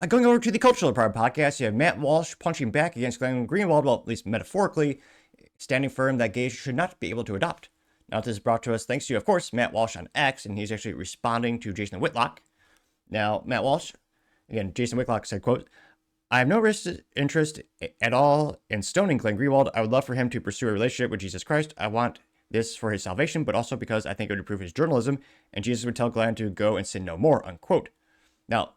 Going over to the Cultural Department podcast, you have Matt Walsh punching back against Glenn Greenwald, well, at least metaphorically, standing firm that gays should not be able to adopt. Now, this is brought to us thanks to, of course, Matt Walsh on X, and he's actually responding to Jason Whitlock. Now, Matt Walsh, again, Jason Whitlock said, quote, I have no interest at all in stoning Glenn Greenwald. I would love for him to pursue a relationship with Jesus Christ. I want this for his salvation, but also because I think it would improve his journalism, and Jesus would tell Glenn to go and sin no more, unquote. Now,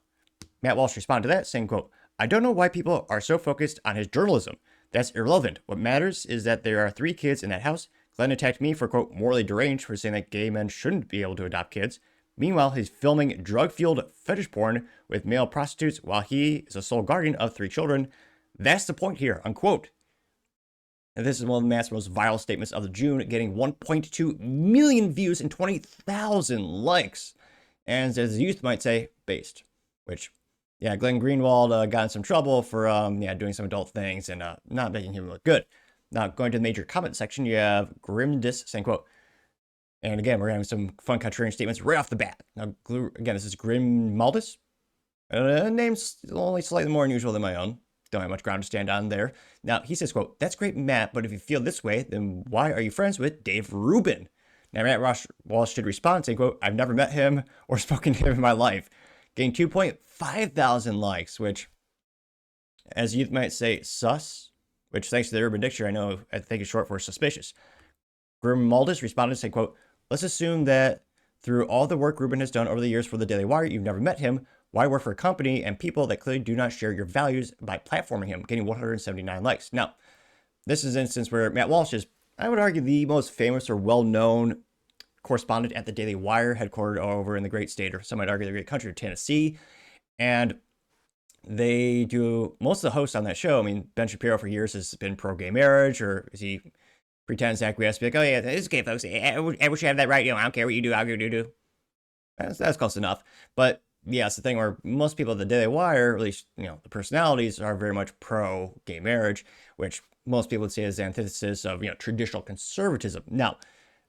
Matt Walsh responded to that, saying, quote, I don't know why people are so focused on his journalism. That's irrelevant. What matters is that there are 3 kids in that house. Glenn attacked me for, quote, morally deranged for saying that gay men shouldn't be able to adopt kids. Meanwhile, he's filming drug-fueled fetish porn with male prostitutes while he is a sole guardian of 3 children. That's the point here, unquote. And this is one of Matt's most viral statements of the June, getting 1.2 million views and 20,000 likes. And as the youth might say, based. Which, yeah, Glenn Greenwald got in some trouble for doing some adult things and not making him look good. Now, going to the major comment section, you have Grimdis saying, quote, and again, we're having some fun contrarian statements right off the bat. Now, again, this is Grimaldis. Name's only slightly more unusual than my own. Don't have much ground to stand on there. Now, he says, quote, that's great, Matt, but if you feel this way, then why are you friends with Dave Rubin? Now, Matt Walsh should respond saying, quote, I've never met him or spoken to him in my life. Getting 2.5 thousand likes, which, as youth might say, sus, which thanks to the Urban Dictionary, I think is short for suspicious. Grimaldis responded saying, quote, let's assume that through all the work Rubin has done over the years for the Daily Wire, you've never met him. Why work for a company and people that clearly do not share your values by platforming him, getting 179 likes? Now, this is an instance where Matt Walsh is, I would argue, the most famous or well-known correspondent at the Daily Wire, headquartered over in the great state, or some might argue the great country of Tennessee. And they do, most of the hosts on that show, I mean, Ben Shapiro for years has been pro-gay marriage, or is he pretends to acquiesce, be like, oh yeah, it's okay, folks. I wish you had that right. I don't care what you do. I'll do. That's close enough. But yeah, it's the thing where most people at the Daily Wire, at least, the personalities are very much pro-gay marriage, which most people would say is the antithesis of, traditional conservatism. Now,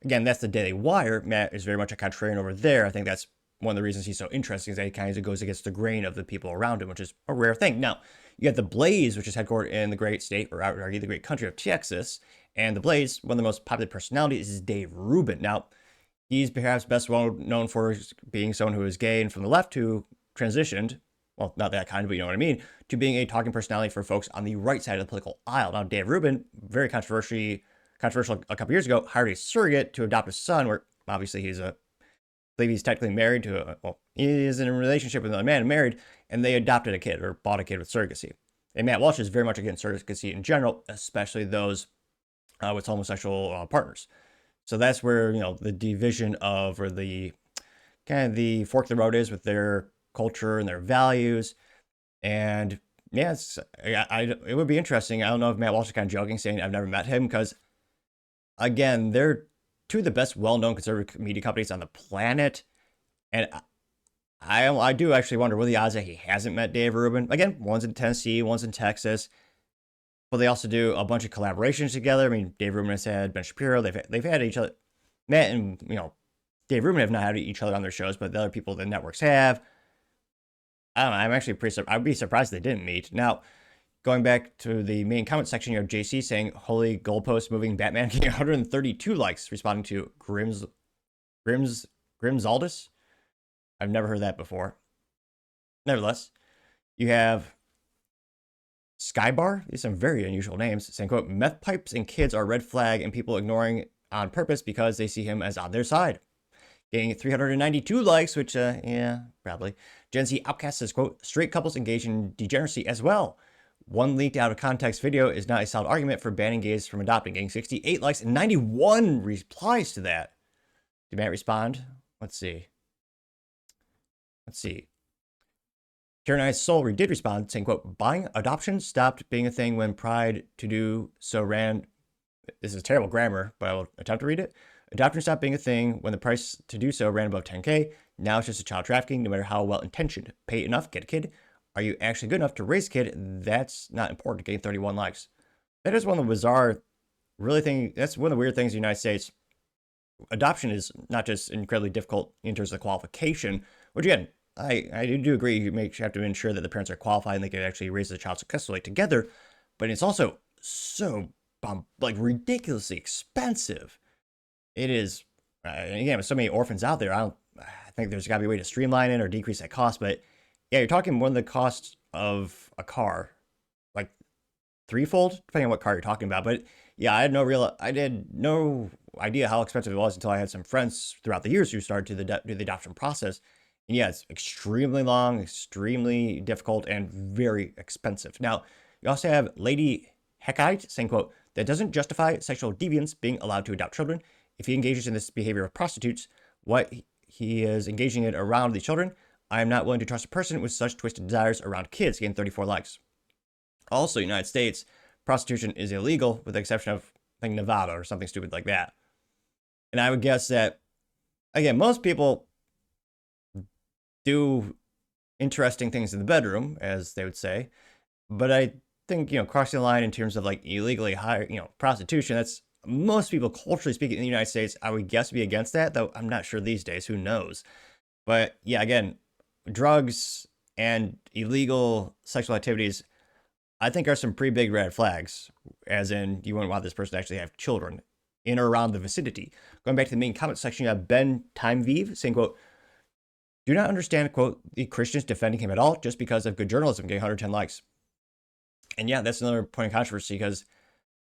again, that's the Daily Wire. Matt is very much a contrarian over there. I think that's one of the reasons he's so interesting, is that he kind of goes against the grain of the people around him, which is a rare thing. Now, you got the Blaze, which is headquartered in the great state, or I would argue the great country of Texas. And the Blaze, one of the most popular personalities is Dave Rubin. Now, he's perhaps best well known for being someone who is gay and from the left who transitioned, well, not that kind, but you know what I mean, to being a talking personality for folks on the right side of the political aisle. Now, Dave Rubin, very controversial a couple years ago, hired a surrogate to adopt a son, where obviously I believe he's technically married to he is in a relationship with another man and married, and they adopted a kid or bought a kid with surrogacy. And Matt Walsh is very much against surrogacy in general, especially those with homosexual partners. So that's where, the division of, or the kind of the fork in the road is with their culture and their values. And yeah, it would be interesting. I don't know if Matt Walsh is kind of joking, saying I've never met him, because again, they're 2 of the best well-known conservative media companies on the planet. And I do actually wonder what are the odds that he hasn't met Dave Rubin. Again, one's in Tennessee, one's in Texas. But they also do a bunch of collaborations together. I mean, Dave Rubin has had Ben Shapiro. They've had each other. Matt and, Dave Rubin have not had each other on their shows, but the other people the networks have. I don't know. I'm actually I'd be surprised they didn't meet. Now, going back to the main comment section, you have JC saying, holy goalpost moving Batman, getting 132 likes, responding to Grimsaldis. I've never heard that before. Nevertheless, you have Skybar, these are some very unusual names, saying, quote, meth pipes and kids are red flag and people ignoring on purpose because they see him as on their side. Getting 392 likes, which, yeah, probably. Gen Z Outcast says, quote, straight couples engage in degeneracy as well. One leaked out of context video is not a solid argument for banning gays from adopting. Getting 68 likes and 91 replies to that. Did Matt respond? Let's see. Tyrannized Soul did respond, saying, quote, buying adoption stopped being a thing when Pride to do so ran. This is terrible grammar, but I will attempt to read it. Adoption stopped being a thing when the price to do so ran above 10K. Now it's just a child trafficking, no matter how well intentioned. Pay enough, get a kid. Are you actually good enough to raise a kid? That's not important. Getting 31 likes. That is one of the bizarre, that's one of the weird things in the United States. Adoption is not just incredibly difficult in terms of the qualification, which again, I do agree. You have to ensure that the parents are qualified and they can actually raise the child successfully together. But it's also so like ridiculously expensive. It is. Again, with so many orphans out there, I think there's got to be a way to streamline it or decrease that cost. But yeah, you're talking more than the cost of a car, like threefold, depending on what car you're talking about. But yeah, I had no idea how expensive it was until I had some friends throughout the years who started to do the adoption process. And yeah, it's extremely long, extremely difficult, and very expensive. Now, you also have Lady Heckite saying, quote, that doesn't justify sexual deviants being allowed to adopt children. If he engages in this behavior of prostitutes, what he is engaging in around the children, I am not willing to trust a person with such twisted desires around kids. Getting 34 likes. Also, United States, prostitution is illegal with the exception of, I think, Nevada or something stupid like that. And I would guess that, again, most people do interesting things in the bedroom, as they would say. But I think, crossing the line in terms of like illegally hire, prostitution, that's most people culturally speaking in the United States, I would guess be against that, though I'm not sure these days, who knows. But yeah, again, drugs and illegal sexual activities, I think are some pretty big red flags, as in you wouldn't want this person to actually have children in or around the vicinity. Going back to the main comment section, you have Ben Timevive saying, quote, do not understand, quote, the Christians defending him at all just because of good journalism, getting 110 likes. And yeah, that's another point of controversy because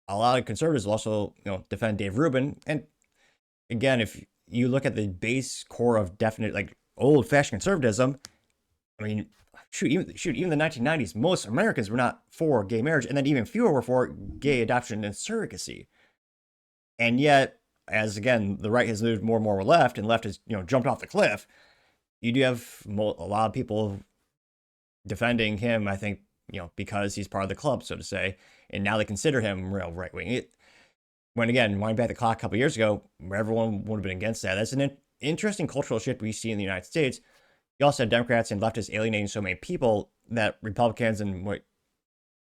a lot of conservatives will also, defend Dave Rubin. And again, if you look at the base core of definite, like old-fashioned conservatism, I mean, even the 1990s, most Americans were not for gay marriage, and then even fewer were for gay adoption and surrogacy. And yet, as again, the right has moved more and more left, and left has jumped off the cliff, you do have a lot of people defending him, I think, because he's part of the club, so to say, and now they consider him real right wing. When again, winding back the clock a couple years ago, everyone would have been against that. That's an interesting cultural shift we see in the United States. You also have Democrats and leftists alienating so many people that Republicans and what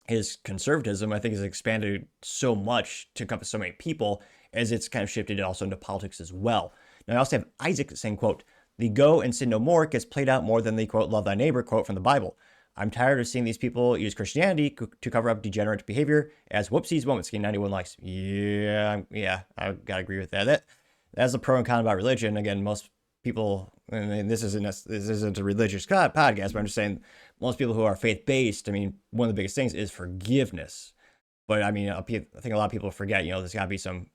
his conservatism, I think, has expanded so much to encompass so many people as it's kind of shifted also into politics as well. Now, I also have Isaac saying, quote, the go and sin no more gets played out more than the, quote, love thy neighbor, quote, from the Bible. I'm tired of seeing these people use Christianity to cover up degenerate behavior as whoopsies moments, getting 91 likes. Yeah, I gotta agree with that. That's a pro and con about religion. Again, most people, and this isn't a religious podcast, but I'm just saying most people who are faith-based, I mean, one of the biggest things is forgiveness. But I mean, I think a lot of people forget, there's gotta be some,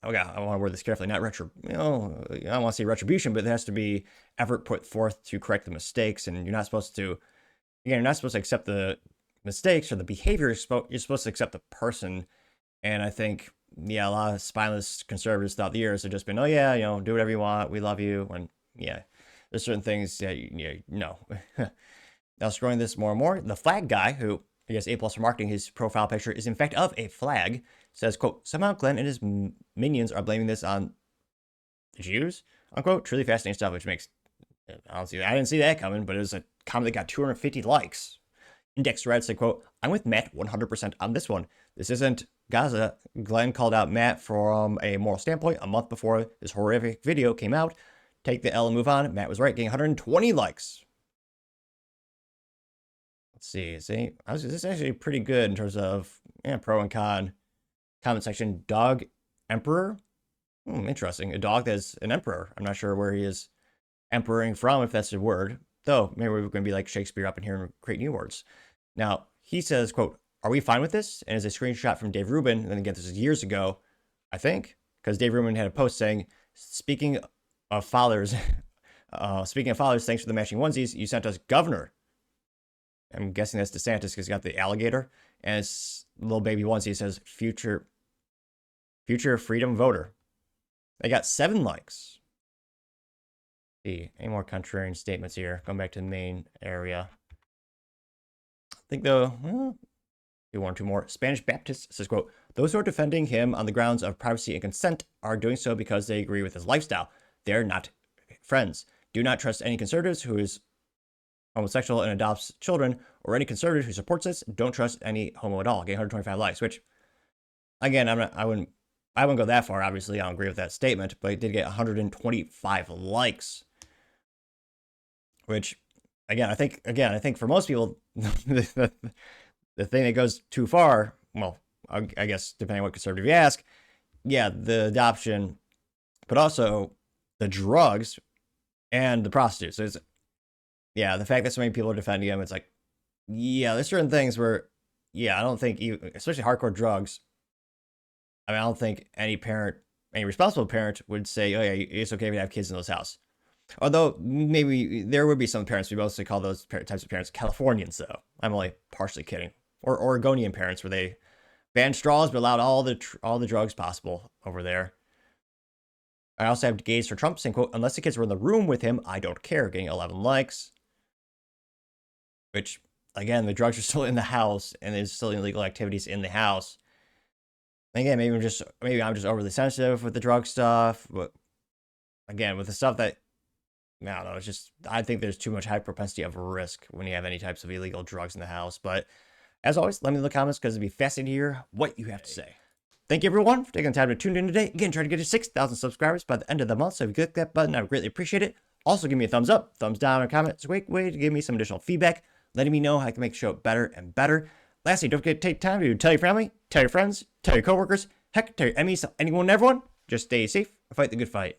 I want to word this carefully, not I don't want to say retribution, but there has to be effort put forth to correct the mistakes, and you're not supposed to accept the mistakes or the behavior. You're supposed to accept the person. And I think, a lot of spineless conservatives throughout the years have just been, do whatever you want. We love you. And yeah, there's certain things that, no. Now, scrolling this more and more, the flag guy, who I guess A+ for marketing, his profile picture is in fact of a flag, says, quote, somehow Glenn and his minions are blaming this on the Jews, unquote. Truly fascinating stuff, which makes, I didn't see that coming, but it was a comment that got 250 likes. Index Red said, quote, I'm with Matt 100% on this one. This isn't Gaza. Glenn called out Matt from a moral standpoint a month before this horrific video came out. Take the L and move on. Matt was right, getting 120 likes. Let's see. This is actually pretty good in terms of pro and con. Comment section. Dog Emperor. Interesting. A dog that's an emperor. I'm not sure where he is emperoring from, if that's a word. Though, maybe we're going to be like Shakespeare up in here and create new words. Now, he says, quote, are we fine with this? And it's a screenshot from Dave Rubin. And again, this is years ago, I think, because Dave Rubin had a post saying, speaking of fathers, thanks for the matching onesies. You sent us governor. I'm guessing that's DeSantis because he's got the alligator. And it's little baby onesie says, future freedom voter. They got 7 likes. See, any more contrarian statements here? Going back to the main area. I think though, do 1 or 2 more. Spanish Baptist says, quote, those who are defending him on the grounds of privacy and consent are doing so because they agree with his lifestyle. They're not friends. Do not trust any conservatives who is homosexual and adopts children, or any conservative who supports this. Don't trust any homo at all. Get 125 likes, which, again, I wouldn't go that far. Obviously, I don't agree with that statement, but it did get 125 likes. which I think for most people, the thing that goes too far, well, I guess depending on what conservative you ask, yeah, the adoption, but also the drugs and the prostitutes. There's, yeah, the fact that so many people are defending him, it's like, yeah, there's certain things where, yeah, I don't think, especially hardcore drugs, I mean, I don't think any parent, any responsible parent would say, oh, yeah, it's okay to have kids in those houses. Although maybe there would be some parents, we mostly call those types of parents Californians, though. I'm only partially kidding. Or Oregonian parents, where they banned straws but allowed all the drugs possible over there. I also have gays for Trump saying, quote, unless the kids were in the room with him, I don't care, getting 11 likes. Which, again, the drugs are still in the house, and there's still illegal activities in the house. Again, maybe I'm just overly sensitive with the drug stuff, but again, with the stuff that, I don't know, it's just, I think there's too much high propensity of risk when you have any types of illegal drugs in the house. But as always, let me know in the comments, because it'd be fascinating to hear what you have to say. Thank you, everyone, for taking the time to tune in today. Again, trying to get to 6,000 subscribers by the end of the month, so if you click that button, I would greatly appreciate it. Also, give me a thumbs up, thumbs down, or comment. It's a great way to give me some additional feedback, letting me know how I can make the show better and better. Lastly, don't forget to take time to tell your family, tell your friends, tell your coworkers, heck, tell your enemies, tell anyone and everyone. Just stay safe and fight the good fight.